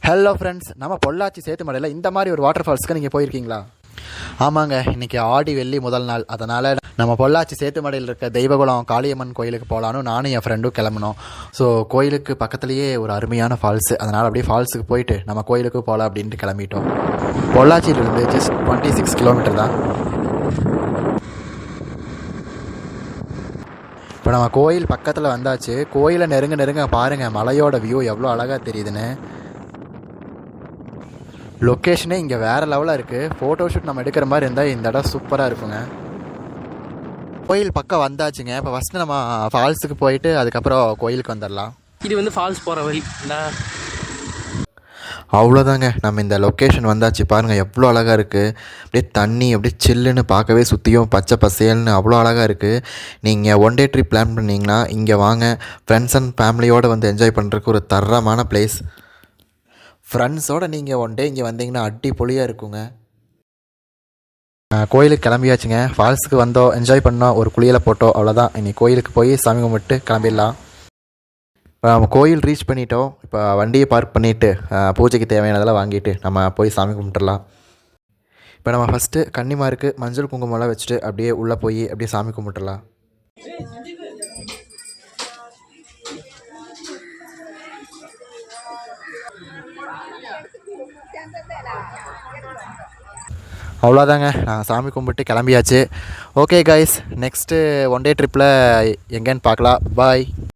Hello friends, நம்ம பொள்ளாச்சி சேத்துமடையில் இந்த மாதிரி ஒரு வாட்டர் ஃபால்ஸ்க்கு நீங்கள் போயிருக்கீங்களா? ஆமாங்க, இன்றைக்கி ஆடி வெள்ளி முதல் நாள். அதனால் நம்ம பொள்ளாச்சி சேத்துமடையில் இருக்க தெய்வகுளம் காளியம்மன் கோயிலுக்கு போகலான்னு நானும் என் ஃப்ரெண்டும் கிளம்பினோம். ஸோ கோயிலுக்கு பக்கத்துலேயே ஒரு அருமையான ஃபால்ஸு, அதனால் அப்படியே ஃபால்ஸுக்கு போயிட்டு நம்ம கோயிலுக்கு போகலாம் அப்படின்ட்டு கிளம்பிட்டோம். பொள்ளாச்சியிலிருந்து ஜஸ்ட் 26 கிலோமீட்டர் தான். இப்போ நம்ம கோயில் பக்கத்தில் வந்தாச்சு. கோயிலை நெருங்க பாருங்கள் மலையோட வியூ எவ்வளோ அழகாக தெரியுதுன்னு. லொக்கேஷனே இங்கே வேறு லெவலாக இருக்குது. ஃபோட்டோ ஷூட் நம்ம எடுக்கிற மாதிரி இருந்தால் இந்த இடம் சூப்பராக இருக்குங்க. கோயில் பக்கம் வந்தாச்சுங்க. இப்போ ஃபஸ்ட்டு நம்ம ஃபால்ஸுக்கு போயிட்டு அதுக்கப்புறம் கோயிலுக்கு வந்துடலாம். இது ஃபால்ஸ் போகிற வழி. அவ்வளோதாங்க, நம்ம இந்த லொக்கேஷன் வந்தாச்சு. பாருங்கள் எவ்வளோ அழகாக இருக்குது. அப்படியே தண்ணி அப்படியே சில்லுன்னு பார்க்கவே சுற்றியும் பச்சை பசேல்னு அவ்வளோ அழகாக இருக்குது. நீங்கள் ஒன் டே ட்ரிப் பிளான் பண்ணிங்கன்னா இங்கே வாங்க. ஃப்ரெண்ட்ஸ் அண்ட் ஃபேமிலியோடு வந்து என்ஜாய் பண்ணுறதுக்கு ஒரு தரமான பிளேஸ். ஃப்ரெண்ட்ஸோடு நீங்கள் ஒன் டே இங்கே வந்தீங்கன்னா அடிப்பொலியாக இருக்குங்க. கோயிலுக்கு கிளம்பியாச்சுங்க. ஃபால்ஸுக்கு வந்தோம், என்ஜாய் பண்ணோம், ஒரு குளியலை போட்டோம், அவ்வளோதான். இன்னைக்கு கோயிலுக்கு போய் சாமி கும்பிட்டு கிளம்பிடலாம். இப்போ நம்ம கோயில் ரீச் பண்ணிட்டோம். இப்போ வண்டியை பார்க் பண்ணிவிட்டு பூஜைக்கு தேவையானதெல்லாம் வாங்கிட்டு நம்ம போய் சாமி கும்பிட்டுடலாம். இப்போ நம்ம ஃபஸ்ட்டு கன்னிமாருக்கு மஞ்சள் குங்குமம்லாம் வச்சுட்டு அப்படியே உள்ளே போய் அப்படியே சாமி கும்பிட்டுடலாம். அவ்வளோதாங்க, நாங்கள் சாமி கும்பிட்டு கிளம்பியாச்சு. Okay guys, next one day ட்ரிப்பில் எங்கேன்னு பார்க்கலாம். பாய்.